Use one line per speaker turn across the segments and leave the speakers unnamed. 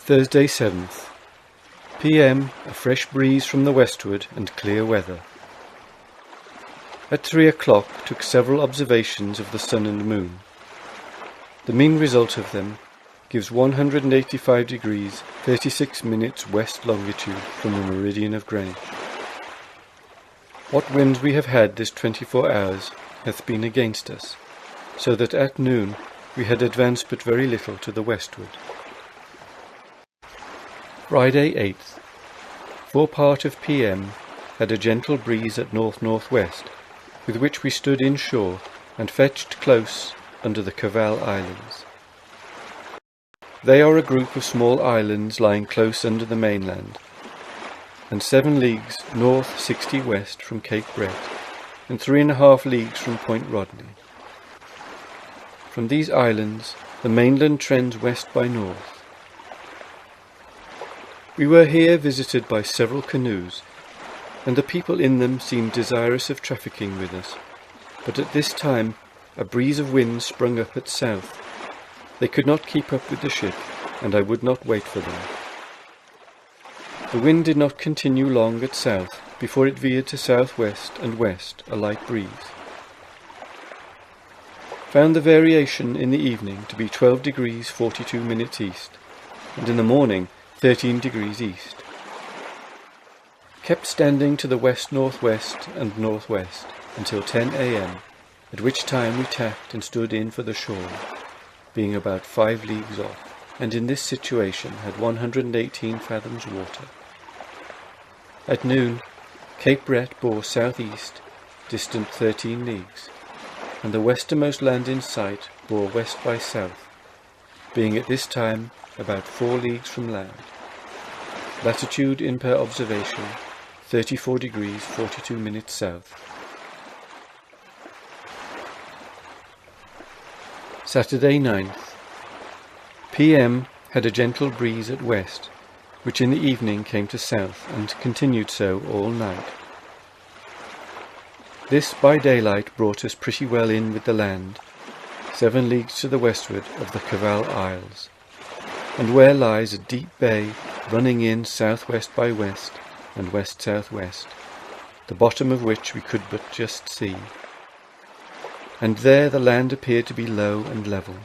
Thursday 7th. PM, a fresh breeze from the westward and clear weather. At 3 o'clock took several observations of the sun and moon. The mean result of them gives 185 degrees 36 minutes west longitude from the meridian of Greenwich. What winds we have had this 24 hours hath been against us, so that at noon we had advanced but very little to the westward. Friday 8th. For part of PM had a gentle breeze at north-northwest, with which we stood inshore and fetched close under the Cavalli Islands. They are a group of small islands lying close under the mainland, and 7 leagues north 60 west from Cape Brett, and 3½ leagues from Point Rodney. From these islands the mainland trends west by north. We were here visited by several canoes, and the people in them seemed desirous of trafficking with us, but at this time a breeze of wind sprung up at south. They could not keep up with the ship, and I would not wait for them. The wind did not continue long at south before it veered to southwest and west, a light breeze. Found the variation in the evening to be 12 degrees 42 minutes east, and in the morning 13 degrees east. Kept standing to the west-northwest and northwest until 10 a.m, at which time we tacked and stood in for the shore, being about 5 leagues off, and in this situation had 118 fathoms water. At noon, Cape Brett bore southeast, distant 13 leagues, and the westernmost land in sight bore west by south, being at this time about 4 leagues from land. Latitude in per observation 34 degrees 42 minutes south. Saturday 9th. PM had a gentle breeze at west, which in the evening came to south and continued so all night. This by daylight brought us pretty well in with the land, 7 leagues to the westward of the Cavalli Isles, and where lies a deep bay running in southwest by west and west-southwest, the bottom of which we could but just see, and there the land appeared to be low and level.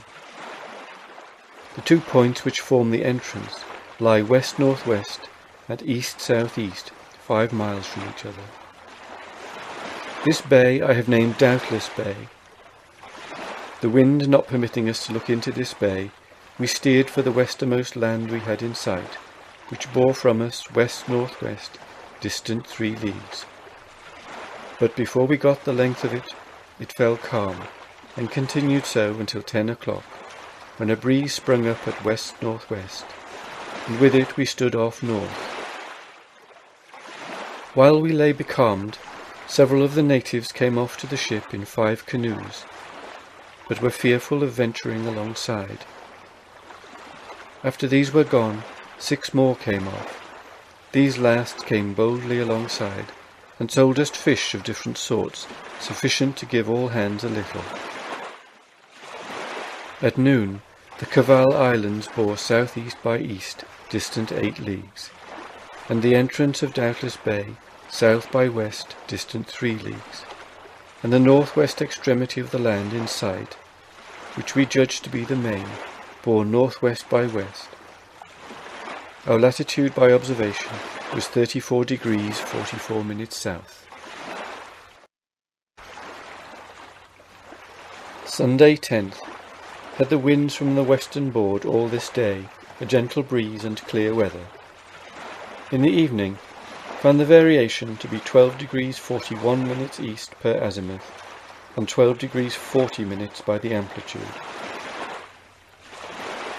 The 2 points which form the entrance lie west-northwest and east-southeast, 5 miles from each other. This bay I have named Doubtless Bay. The wind not permitting us to look into this bay, we steered for the westernmost land we had in sight, which bore from us west-northwest, distant 3 leagues. But before we got the length of it, it fell calm, and continued so until 10 o'clock, when a breeze sprung up at west-northwest, and with it we stood off north. While we lay becalmed, several of the natives came off to the ship in 5 canoes, but were fearful of venturing alongside. After these were gone, 6 more came off. These last came boldly alongside, and sold us fish of different sorts, sufficient to give all hands a little. At noon, the Cavalli Islands bore southeast by east, distant 8 leagues, and the entrance of Doubtless Bay, south by west, distant 3 leagues, and the northwest extremity of the land in sight, which we judged to be the main, bore northwest by west. Our latitude by observation was 34 degrees 44 minutes south. Sunday 10th. Had the winds from the western board all this day, a gentle breeze and clear weather. In the evening, found the variation to be 12 degrees 41 minutes east per azimuth, and 12 degrees 40 minutes by the amplitude.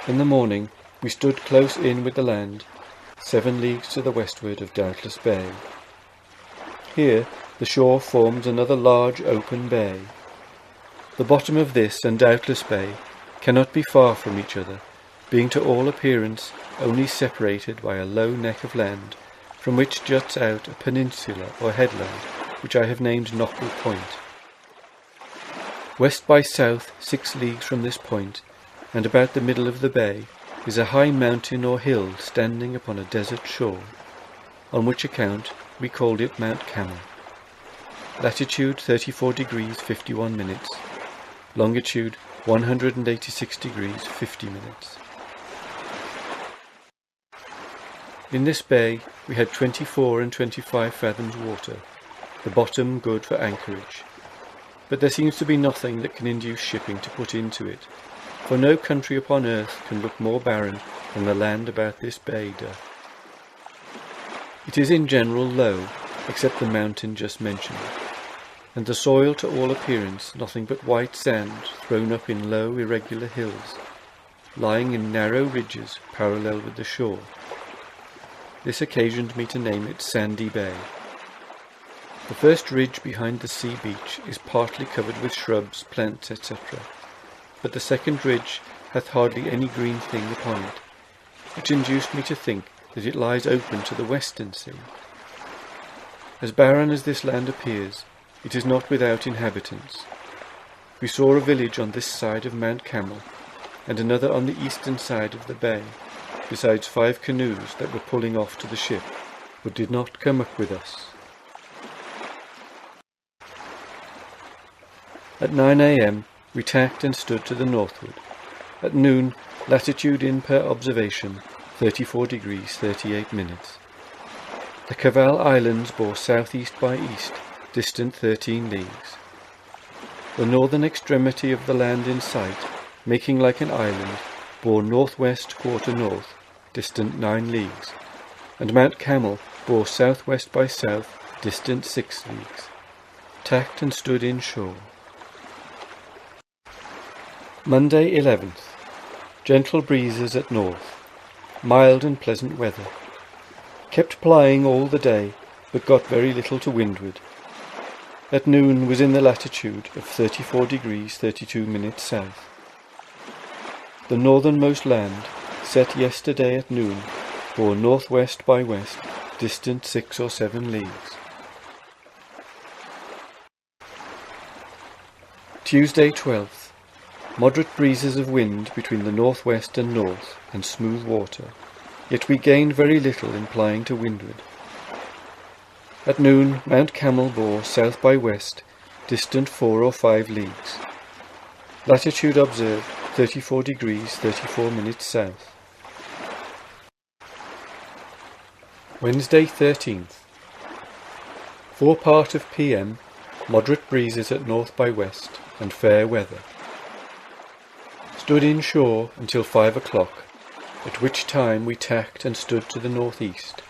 In the morning, we stood close in with the land, 7 leagues to the westward of Doubtless Bay. Here the shore forms another large open bay. The bottom of this and Doubtless Bay cannot be far from each other, being to all appearance only separated by a low neck of land, from which juts out a peninsula or headland, which I have named Knockle Point. West by south 6 leagues from this point, and about the middle of the bay, is a high mountain or hill standing upon a desert shore, on which account we called it Mount Camel. Latitude 34 degrees 51 minutes, longitude 186 degrees 50 minutes. In this bay we had 24 and 25 fathoms water, the bottom good for anchorage, but there seems to be nothing that can induce shipping to put into it, for no country upon earth can look more barren than the land about this bay doth. It is in general low, except the mountain just mentioned, and the soil to all appearance nothing but white sand thrown up in low irregular hills, lying in narrow ridges parallel with the shore. This occasioned me to name it Sandy Bay. The first ridge behind the sea beach is partly covered with shrubs, plants, etc., but the second ridge hath hardly any green thing upon it, which induced me to think that it lies open to the western sea. As barren as this land appears, it is not without inhabitants. We saw a village on this side of Mount Camel, and another on the eastern side of the bay, besides 5 canoes that were pulling off to the ship, but did not come up with us. At 9 a.m. we tacked and stood to the northward. At noon, latitude in per observation 34 degrees 38 minutes. The Cavalli Islands bore southeast by east, distant 13 leagues. The northern extremity of the land in sight, making like an island, bore northwest quarter north, distant 9 leagues, and Mount Camel bore southwest by south, distant 6 leagues. Tacked and stood inshore. Monday 11th. Gentle breezes at north. Mild and pleasant weather. Kept plying all the day, but got very little to windward. At noon was in the latitude of 34 degrees 32 minutes south. The northernmost land, set yesterday at noon, bore northwest by west, distant 6 or 7 leagues. Tuesday 12th. Moderate breezes of wind between the northwest and north, and smooth water, yet we gained very little in plying to windward. At noon Mount Camel bore south by west, distant 4 or 5 leagues. Latitude observed 34 degrees 34 minutes south. Wednesday 13th. 4 part of PM, moderate breezes at north by west, and fair weather. Stood inshore until 5 o'clock, at which time we tacked and stood to the northeast,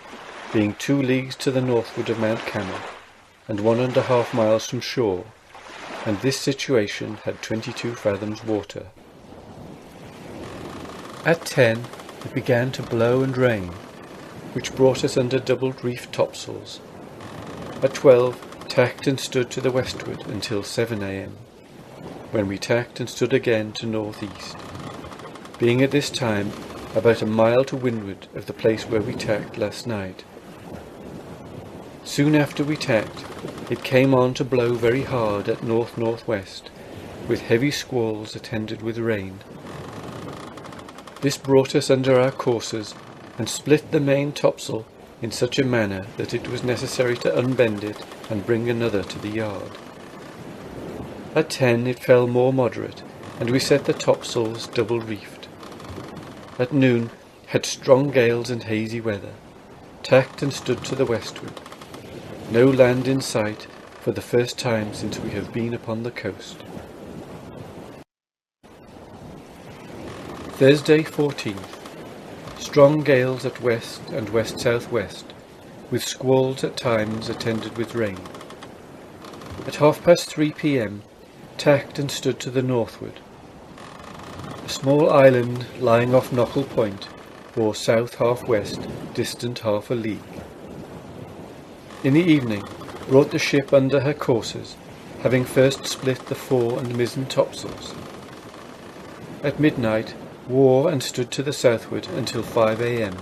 being 2 leagues to the northward of Mount Camel, and 1½ miles from shore, and this situation had 22 fathoms water. At 10 it began to blow and rain, which brought us under doubled reefed topsails. At 12 tacked and stood to the westward until 7 a.m. when we tacked and stood again to northeast, being at this time about a mile to windward of the place where we tacked last night. Soon after we tacked, it came on to blow very hard at north-northwest, with heavy squalls attended with rain. This brought us under our courses and split the main topsail in such a manner that it was necessary to unbend it and bring another to the yard. At 10 it fell more moderate, and we set the topsails double reefed. At noon had strong gales and hazy weather, tacked and stood to the westward. No land in sight for the first time since we have been upon the coast. Thursday 14th. Strong gales at west and west-southwest, with squalls at times attended with rain. At 3:30 p.m. tacked and stood to the northward. A small island lying off Knockle Point bore south-half-west, distant half a league. In the evening brought the ship under her courses, having first split the fore and mizzen topsails. At midnight wore and stood to the southward until 5 a.m.,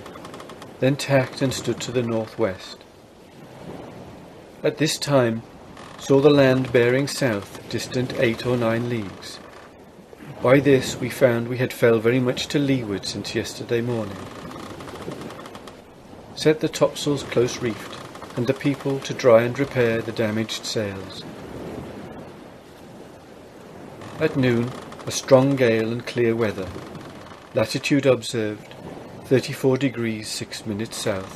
then tacked and stood to the northwest. At this time saw the land bearing south, distant 8 or 9 leagues. By this we found we had fell very much to leeward since yesterday morning. Set the topsails close reefed, and the people to dry and repair the damaged sails. At noon, a strong gale and clear weather. Latitude observed 34 degrees 6 minutes south.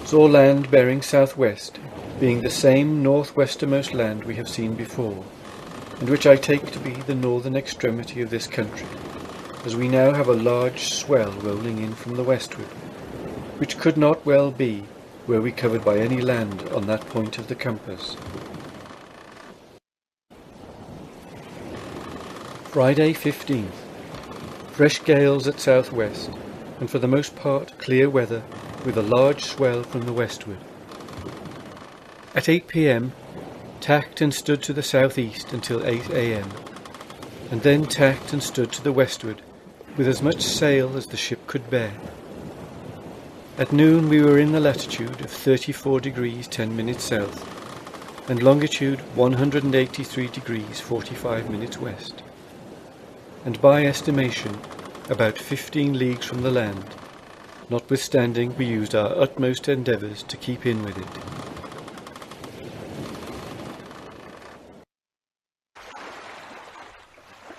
Saw land bearing southwest, being the same northwestermost land we have seen before, and which I take to be the northern extremity of this country, as we now have a large swell rolling in from the westward, which could not well be were we covered by any land on that point of the compass. Friday 15th. Fresh gales at southwest, and for the most part clear weather, with a large swell from the westward. At 8 p.m, tacked and stood to the southeast until 8 a.m, and then tacked and stood to the westward, with as much sail as the ship could bear. At noon we were in the latitude of 34 degrees 10 minutes south, and longitude 183 degrees 45 minutes west, and by estimation about 15 leagues from the land, notwithstanding we used our utmost endeavours to keep in with it.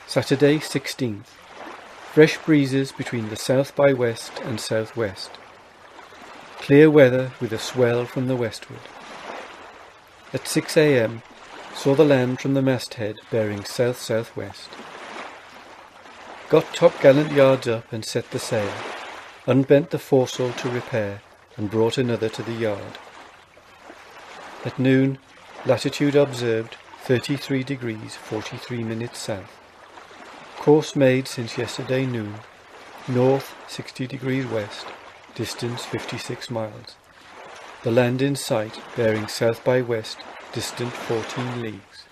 Saturday 16th. Fresh breezes between the south by west and southwest. Clear weather with a swell from the westward. At 6 a.m. saw the land from the masthead bearing south-southwest. Got topgallant yards up and set the sail, unbent the foresail to repair, and brought another to the yard. At noon, latitude observed 33 degrees 43 minutes south. Course made since yesterday noon, north 60 degrees west, distance 56 miles. The land in sight bearing south by west, distant 14 leagues.